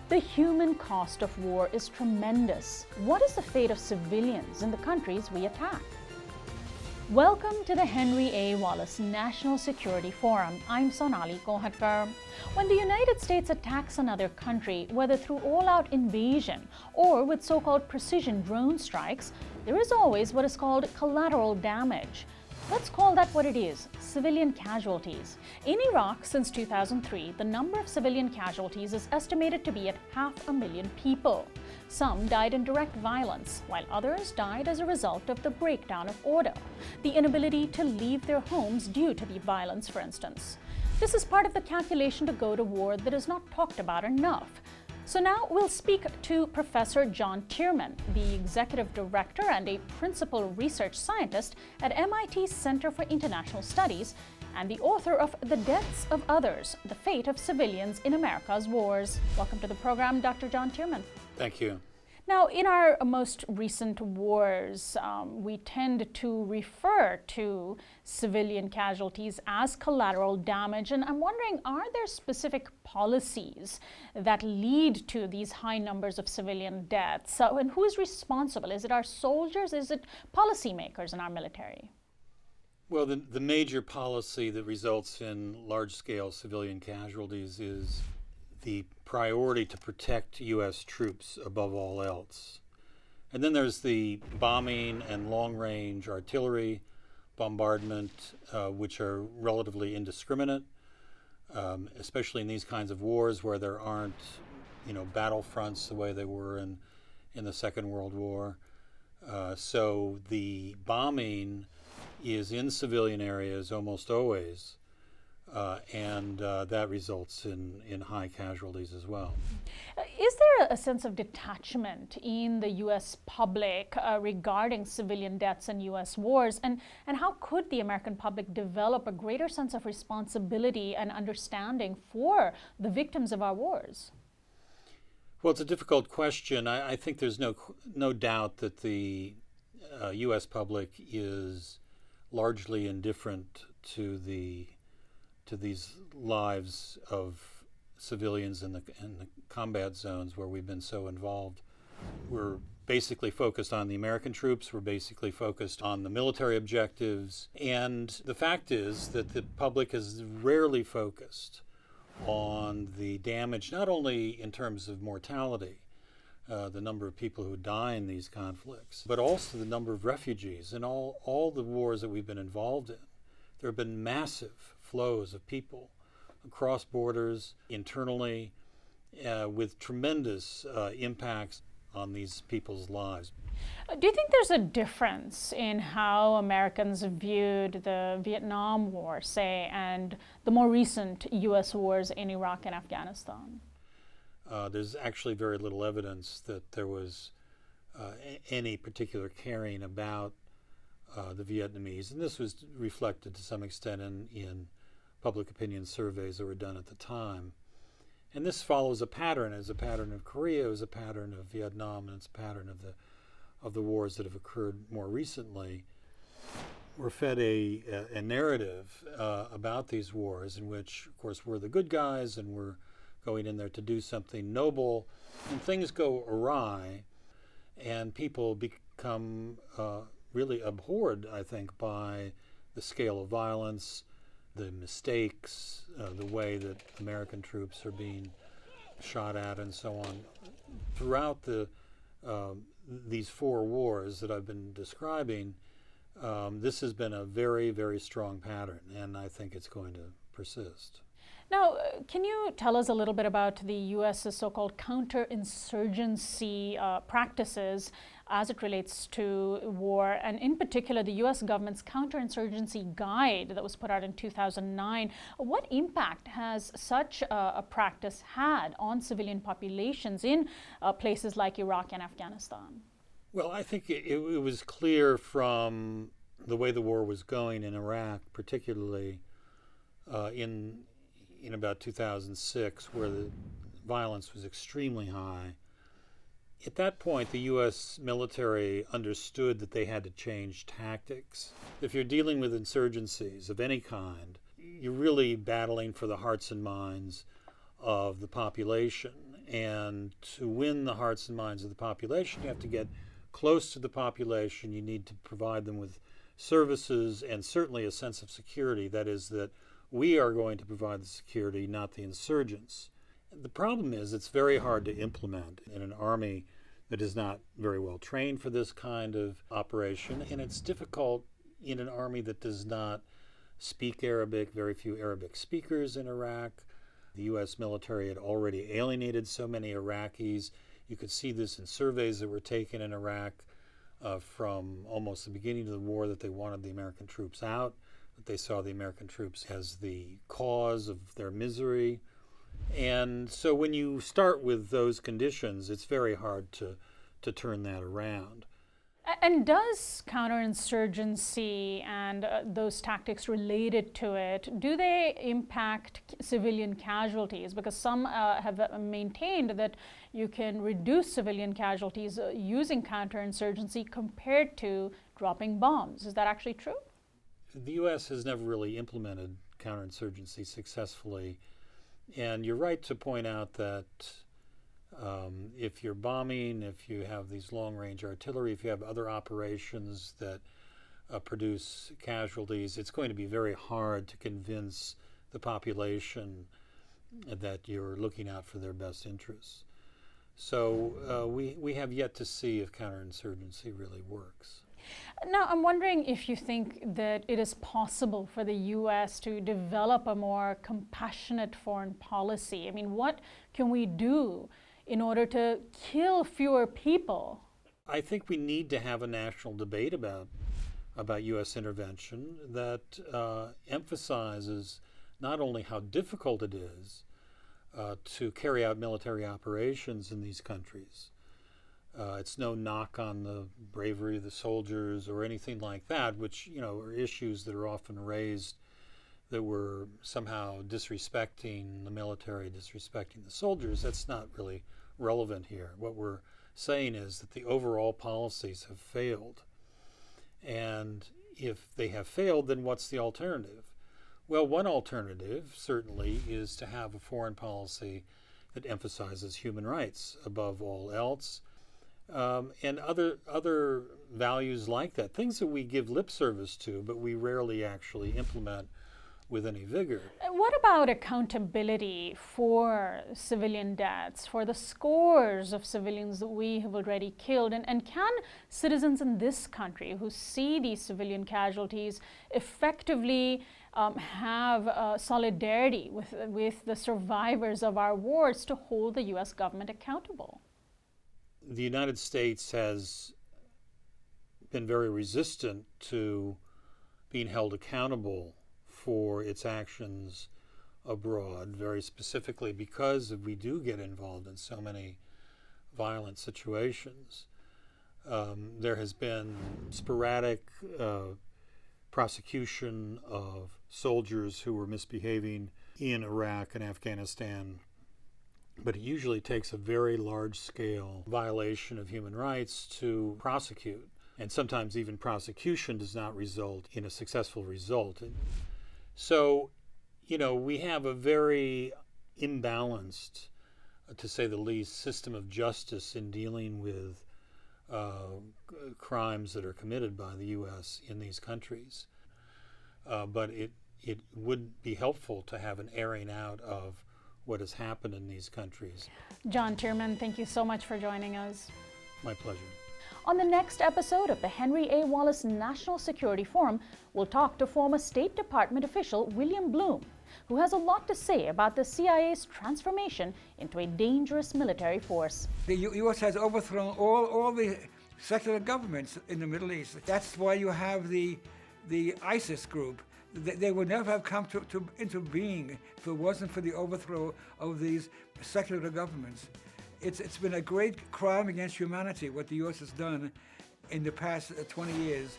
The human cost of war is tremendous. What is the fate of civilians in the countries we attack? Welcome to the Henry A. Wallace National Security Forum. I'm Sonali Kohatkar. When the United States attacks another country, whether through all-out invasion or with so-called precision drone strikes, there is always what is called collateral damage. Let's call that what it is, civilian casualties. In Iraq since 2003, the number of civilian casualties is estimated to be at 500,000 people. Some died in direct violence, while others died as a result of the breakdown of order, the inability to leave their homes due to the violence, for instance. This is part of the calculation to go to war that is not talked about enough. So now we'll speak to Professor John Tirman, the Executive Director and a Principal Research Scientist at MIT's Center for International Studies and the author of The Deaths of Others, The Fate of Civilians in America's Wars. Welcome to the program, Dr. John Tirman. Thank you. Now, in our most recent wars, we tend to refer to civilian casualties as collateral damage. And I'm wondering, are there specific policies that lead to these high numbers of civilian deaths? And who is responsible? Is it our soldiers? Is it policymakers in our military? Well, the major policy that results in large-scale civilian casualties is the priority to protect U.S. troops above all else. And then there's the bombing and long-range artillery bombardment, which are relatively indiscriminate, especially in these kinds of wars where there aren't, battlefronts the way they were in the Second World War. So the bombing is in civilian areas almost always. And that results in high casualties as well. Is there a sense of detachment in the U.S. public regarding civilian deaths in U.S. wars? And how could the American public develop a greater sense of responsibility and understanding for the victims of our wars? Well, it's a difficult question. I think there's no doubt that the U.S. public is largely indifferent to these lives of civilians in the combat zones where we've been so involved. We're basically focused on the American troops, we're basically focused on the military objectives, and the fact is that the public is rarely focused on the damage, not only in terms of mortality, the number of people who die in these conflicts, but also the number of refugees. In all the wars that we've been involved in, there have been massive flows of people across borders, internally, with tremendous impacts on these people's lives. Do you think there's a difference in how Americans viewed the Vietnam War, say, and the more recent U.S. wars in Iraq and Afghanistan? There's actually very little evidence that there was any particular caring about the Vietnamese, and this was reflected to some extent in public opinion surveys that were done at the time. And this follows a pattern. It's a pattern of Korea, it's a pattern of Vietnam, and it's a pattern of the wars that have occurred more recently. We're fed a narrative about these wars in which, of course, we're the good guys and we're going in there to do something noble, and things go awry, and people become really abhorred, I think, by the scale of violence, the mistakes, the way that American troops are being shot at, and so on. Throughout these four wars that I've been describing, this has been a very, very strong pattern, and I think it's going to persist. Now, can you tell us a little bit about the U.S.'s so-called counterinsurgency practices as it relates to war, and in particular the U.S. government's counterinsurgency guide that was put out in 2009? What impact has such a practice had on civilian populations in places like Iraq and Afghanistan? Well, I think it was clear from the way the war was going in Iraq, particularly in about 2006, where the violence was extremely high. At that point, the U.S. military understood that they had to change tactics. If you're dealing with insurgencies of any kind, you're really battling for the hearts and minds of the population. And to win the hearts and minds of the population, you have to get close to the population. You need to provide them with services and certainly a sense of security. That is, that we are going to provide the security, not the insurgents. The problem is it's very hard to implement in an army that is not very well trained for this kind of operation, and it's difficult in an army that does not speak Arabic, very few Arabic speakers in Iraq. The U.S. military had already alienated so many Iraqis. You could see this in surveys that were taken in Iraq from almost the beginning of the war, that they wanted the American troops out, that they saw the American troops as the cause of their misery. And so when you start with those conditions, it's very hard to turn that around. And does counterinsurgency and those tactics related to it, do they impact civilian casualties? Because some have maintained that you can reduce civilian casualties using counterinsurgency compared to dropping bombs. Is that actually true? The U.S. has never really implemented counterinsurgency successfully. And you're right to point out that if you're bombing, if you have these long-range artillery, if you have other operations that produce casualties, it's going to be very hard to convince the population that you're looking out for their best interests. So we have yet to see if counterinsurgency really works. Now, I'm wondering if you think that it is possible for the U.S. to develop a more compassionate foreign policy. I mean, what can we do in order to kill fewer people? I think we need to have a national debate about U.S. intervention that emphasizes not only how difficult it is to carry out military operations in these countries. It's no knock on the bravery of the soldiers or anything like that, which, are issues that are often raised that we're somehow disrespecting the military, disrespecting the soldiers. That's not really relevant here. What we're saying is that the overall policies have failed. And if they have failed, then what's the alternative? Well, one alternative certainly is to have a foreign policy that emphasizes human rights above all else. And other values like that, things that we give lip service to, but we rarely actually implement with any vigor. What about accountability for civilian deaths, for the scores of civilians that we have already killed? And can citizens in this country who see these civilian casualties effectively have solidarity with the survivors of our wars to hold the U.S. government accountable? The United States has been very resistant to being held accountable for its actions abroad, very specifically because we do get involved in so many violent situations. There has been sporadic prosecution of soldiers who were misbehaving in Iraq and Afghanistan, but it usually takes a very large-scale violation of human rights to prosecute. And sometimes even prosecution does not result in a successful result. And so, we have a very imbalanced, to say the least, system of justice in dealing with crimes that are committed by the U.S. in these countries. But it would be helpful to have an airing out of what has happened in these countries. John Tirman, thank you so much for joining us. My pleasure. On the next episode of the Henry A. Wallace National Security Forum, we'll talk to former State Department official William Bloom, who has a lot to say about the CIA's transformation into a dangerous military force. The U.S. has overthrown all the secular governments in the Middle East. That's why you have the ISIS group. They would never have come into being if it wasn't for the overthrow of these secular governments. It's been a great crime against humanity what the U.S. has done in the past 20 years.